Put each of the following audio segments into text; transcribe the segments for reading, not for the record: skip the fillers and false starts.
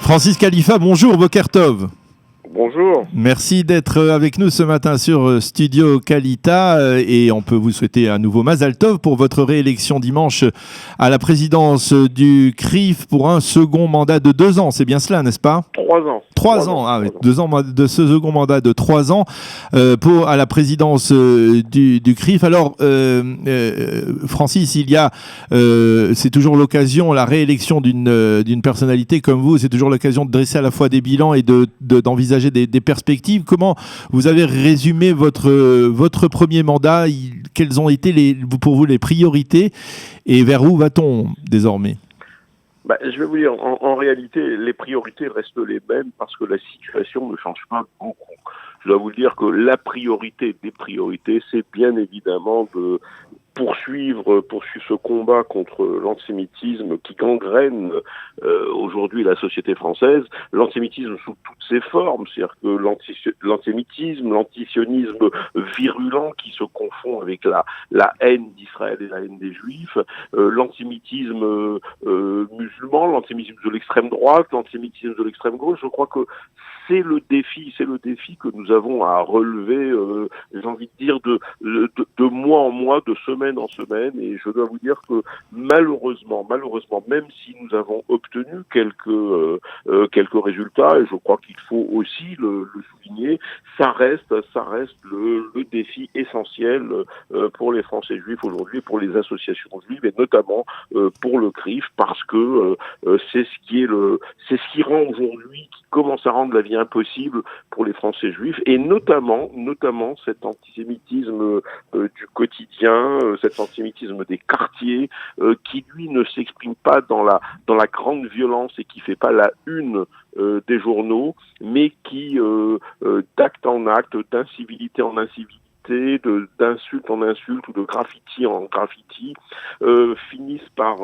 Francis Khalifa, bonjour, Boker Tov. Bonjour. Merci d'être avec nous ce matin sur Studio Kalita et on peut vous souhaiter un nouveau Mazal Tov pour votre réélection dimanche à la présidence du CRIF pour un second mandat de 2 ans. C'est bien cela, n'est-ce pas ? 3 ans. 3 ans, ah oui, 2 ans de ce second mandat de 3 ans à la présidence du CRIF. Alors, Francis, c'est toujours l'occasion, la réélection d'une personnalité comme vous, c'est toujours l'occasion de dresser à la fois des bilans et d'envisager des perspectives. Comment vous avez résumé votre premier mandat ? Quelles ont été pour vous les priorités et vers où va-t-on désormais ? Je vais vous dire, en réalité, les priorités restent les mêmes parce que la situation ne change pas beaucoup. Je dois vous dire que la priorité des priorités, c'est bien évidemment de poursuivre ce combat contre l'antisémitisme qui gangrène aujourd'hui la société française, l'antisémitisme sous toutes ses formes, c'est-à-dire que l'antisémitisme, l'antisionisme virulent qui se confond avec la haine d'Israël et la haine des Juifs, l'antisémitisme musulman, l'antisémitisme de l'extrême droite, l'antisémitisme de l'extrême gauche. Je crois que c'est le défi que nous avons à relever, j'ai envie de dire, de mois en mois, de semaine en semaine, et je dois vous dire que malheureusement, même si nous avons obtenu quelques résultats, et je crois qu'il faut aussi le souligner, ça reste le défi essentiel pour les Français juifs aujourd'hui, pour les associations juives, et notamment pour le CRIF, parce que c'est ce qui rend aujourd'hui, qui commence à rendre la vie impossible pour les Français juifs, et notamment cet antisémitisme du quotidien, cet antisémitisme des quartiers, qui lui ne s'exprime pas dans la grande violence et qui fait pas la une des journaux, mais qui d'acte en acte, d'incivilité en incivilité, d'insulte en insulte ou de graffiti en graffiti, finissent par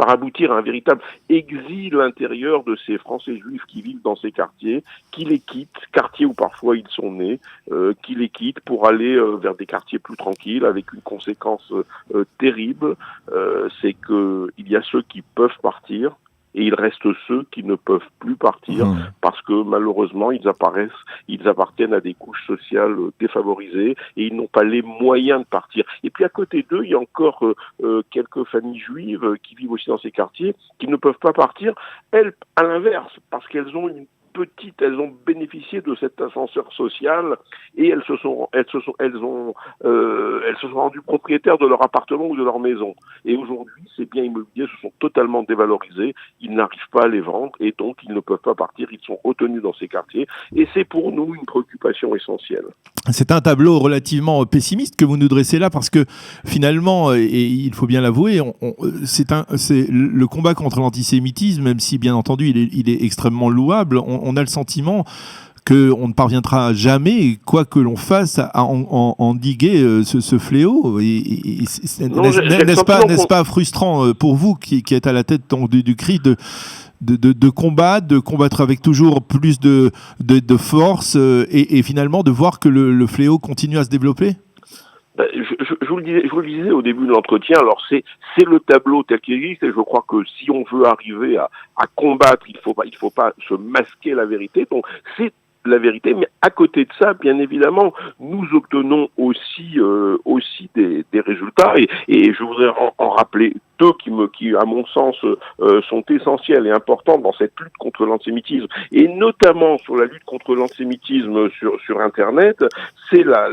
aboutir à un véritable exil intérieur de ces Français juifs qui vivent dans ces quartiers, qui les quittent, quartiers où parfois ils sont nés, qui les quittent pour aller vers des quartiers plus tranquilles, avec une conséquence terrible, c'est que il y a ceux qui peuvent partir, et il reste ceux qui ne peuvent plus partir parce que malheureusement ils appartiennent à des couches sociales défavorisées et ils n'ont pas les moyens de partir. Et puis à côté d'eux, il y a encore quelques familles juives qui vivent aussi dans ces quartiers qui ne peuvent pas partir, elles à l'inverse, parce qu'elles ont bénéficié de cet ascenseur social et elles se sont rendues propriétaires de leur appartement ou de leur maison. Et aujourd'hui, ces biens immobiliers se sont totalement dévalorisés, ils n'arrivent pas à les vendre et donc ils ne peuvent pas partir, ils sont retenus dans ces quartiers et c'est pour nous une préoccupation essentielle. C'est un tableau relativement pessimiste que vous nous dressez là parce que finalement, et il faut bien l'avouer, c'est le combat contre l'antisémitisme, même si bien entendu il est extrêmement louable, on a le sentiment qu'on ne parviendra jamais, quoi que l'on fasse, à endiguer ce fléau. N'est-ce pas frustrant pour vous qui êtes à la tête du CRIF de combattre avec toujours plus de force et finalement de voir que le fléau continue à se développer ? Je vous le disais au début de l'entretien, alors c'est le tableau tel qu'il existe et je crois que si on veut arriver à combattre, il faut pas se masquer la vérité, donc c'est la vérité, mais à côté de ça, bien évidemment, nous obtenons aussi des résultats et je voudrais en rappeler deux qui, à mon sens, sont essentiels et importants dans cette lutte contre l'antisémitisme, et notamment sur la lutte contre l'antisémitisme sur Internet. C'est la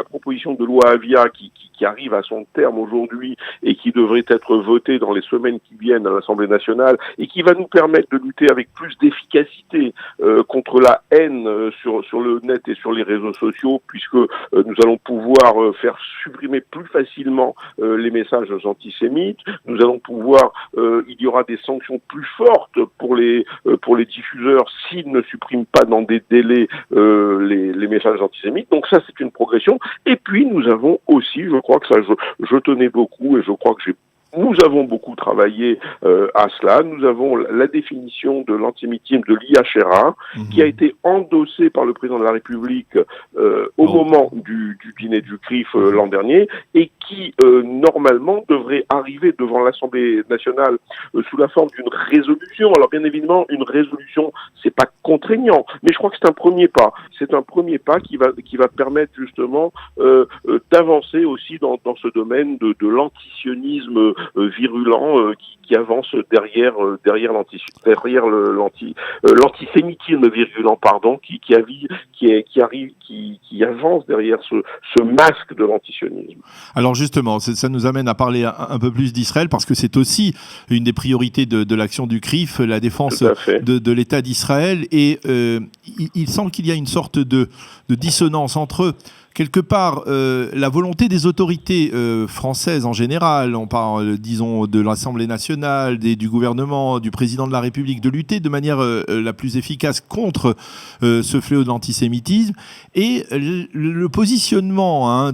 proposition de loi Avia qui arrive à son terme aujourd'hui et qui devrait être votée dans les semaines qui viennent à l'Assemblée nationale et qui va nous permettre de lutter avec plus d'efficacité contre la haine sur le net et sur les réseaux sociaux, puisque nous allons pouvoir faire supprimer plus facilement les messages antisémites. Nous allons pouvoir, il y aura des sanctions plus fortes pour les diffuseurs s'ils ne suppriment pas dans des délais les messages antisémites. Donc ça, c'est une progression. Et puis nous avons aussi, je crois que ça, je tenais beaucoup et je crois que j'ai Nous avons beaucoup travaillé à cela. Nous avons la définition de l'antisémitisme de l'IHRA, qui a été endossée par le président de la République au moment du dîner du CRIF l'an dernier, et qui, normalement, devrait arriver devant l'Assemblée nationale sous la forme d'une résolution. Alors, bien évidemment, une résolution, c'est pas contraignant, mais je crois que c'est un premier pas. C'est un premier pas qui va permettre justement d'avancer aussi dans ce domaine de l'antisionisme virulent qui avance derrière l'antisémitisme virulent, qui avance derrière ce masque de l'antisionisme. Alors justement, ça nous amène à parler un peu plus d'Israël, parce que c'est aussi une des priorités de l'action du CRIF, la défense de l'État d'Israël, et il semble qu'il y a une sorte de dissonance entre quelque part, la volonté des autorités françaises en général, on parle, disons, de l'Assemblée nationale, du gouvernement, du président de la République, de lutter de manière la plus efficace contre ce fléau de l'antisémitisme, et le positionnement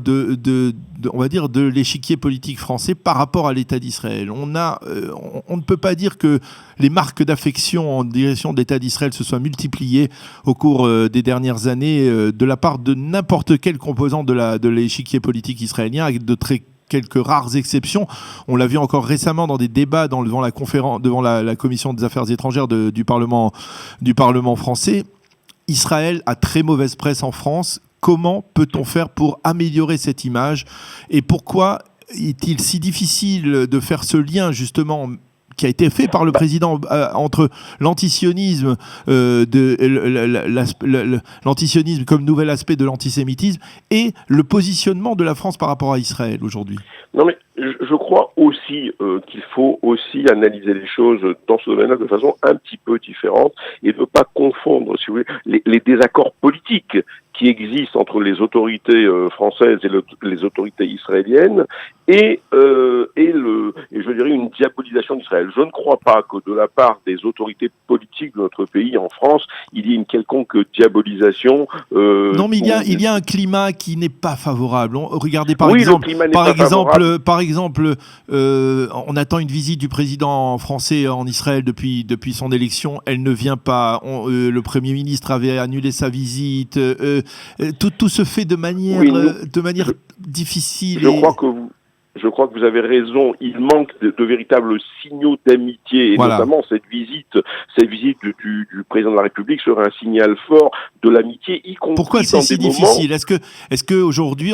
on va dire, de l'échiquier politique français par rapport à l'État d'Israël. On ne peut pas dire que les marques d'affection en direction de l'État d'Israël se soient multipliées au cours des dernières années de la part de n'importe quel composant de l'échiquier politique israélien, avec de quelques rares exceptions. On l'a vu encore récemment dans des débats devant la commission des affaires étrangères du Parlement français. Israël a très mauvaise presse en France. Comment peut-on faire pour améliorer cette image, et pourquoi est-il si difficile de faire ce lien justement qui a été fait par le président entre l'antisionisme, l'antisionisme comme nouvel aspect de l'antisémitisme, et le positionnement de la France par rapport à Israël aujourd'hui? Non, mais je crois aussi qu'il faut aussi analyser les choses dans ce domaine-là de façon un petit peu différente, et ne pas confondre, si vous voulez, les désaccords politiques qui existent entre les autorités françaises et les autorités israéliennes, et je dirais une diabolisation d'Israël. Je ne crois pas que de la part des autorités politiques de notre pays, en France, il y ait une quelconque diabolisation. Non, mais il y a un climat qui n'est pas favorable. Regardez par exemple, on attend une visite du président français en Israël depuis son élection. Elle ne vient pas. Le Premier ministre avait annulé sa visite. Tout se fait de manière difficile. Je crois que vous avez raison. Il manque de véritables signaux d'amitié, et notamment cette visite du président de la République serait un signal fort de l'amitié, y compris. Pourquoi c'est si difficile? Est-ce que aujourd'hui,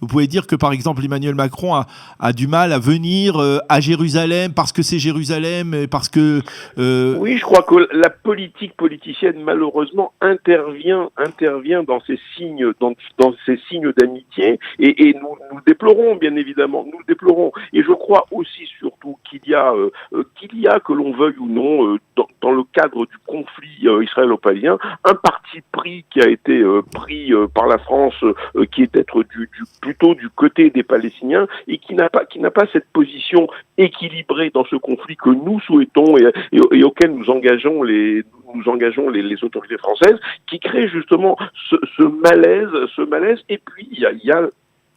vous pouvez dire que par exemple Emmanuel Macron a du mal à venir à Jérusalem parce que c'est Jérusalem, parce que oui, je crois que la politique politicienne malheureusement intervient dans ces signes d'amitié, et nous déplorons bien évidemment. Nous le déplorons, et je crois aussi surtout qu'il y a, que l'on veuille ou non, dans le cadre du conflit israélo-palestinien, un parti pris qui a été pris par la France, qui est d'être plutôt du côté des Palestiniens, et qui n'a pas cette position équilibrée dans ce conflit que nous souhaitons et auquel nous engageons les autorités françaises, qui crée justement ce malaise. Et puis il y a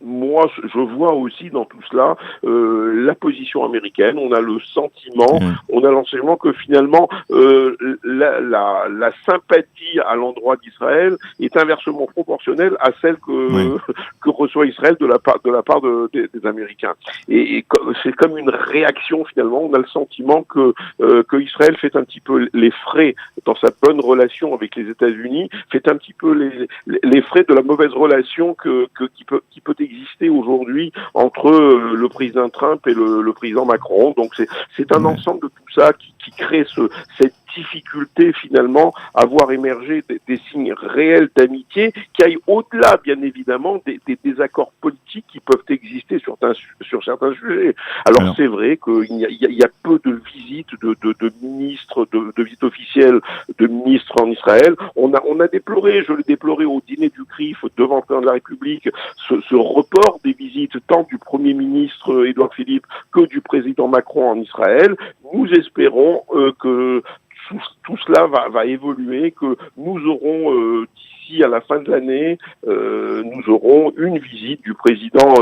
moi, je vois aussi dans tout cela la position américaine. On a le sentiment, on a l'enseignement que finalement la sympathie à l'endroit d'Israël est inversement proportionnelle à celle que reçoit Israël de la part des Américains. Et c'est comme une réaction finalement. On a le sentiment que Israël fait un petit peu les frais dans sa bonne relation avec les États-Unis, fait un petit peu les frais de la mauvaise relation qui peut exister aujourd'hui entre le président Trump et le président Macron. Donc c'est un ensemble de tout ça qui crée cette difficulté finalement à voir émerger des signes réels d'amitié qui aillent au-delà bien évidemment des désaccords politiques qui peuvent exister sur certains sujets. Alors c'est vrai qu'il y a peu de visites de ministres, de visites officielles de ministres en Israël. On a déploré, je l'ai déploré au dîner du CRIF devant le président de la République, ce report des visites tant du Premier ministre Édouard Philippe que du président Macron en Israël. Nous espérons que tout cela va évoluer, que nous aurons d'ici à la fin de l'année, nous aurons une visite du président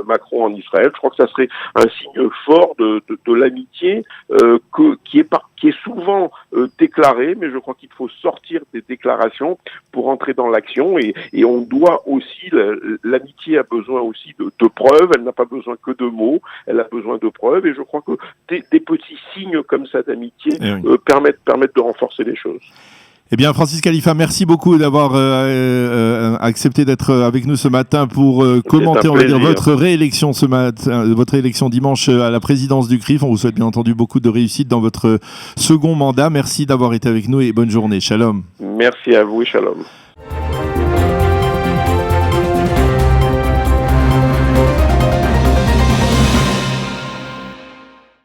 Macron en Israël. Je crois que ça serait un signe fort de l'amitié qui est souvent déclarée, mais je crois qu'il faut sortir des déclarations pour entrer dans l'action, et on doit aussi, l'amitié a besoin aussi de preuves, elle n'a pas besoin que de mots, elle a besoin de preuves, et je crois que des petits signes comme ça d'amitié permettent de renforcer les choses. Eh bien, Francis Khalifa, merci beaucoup d'avoir accepté d'être avec nous ce matin pour commenter, on va dire, votre réélection ce matin, votre élection dimanche à la présidence du CRIF. On vous souhaite bien entendu beaucoup de réussite dans votre second mandat. Merci d'avoir été avec nous et bonne journée. Shalom. Merci à vous et shalom.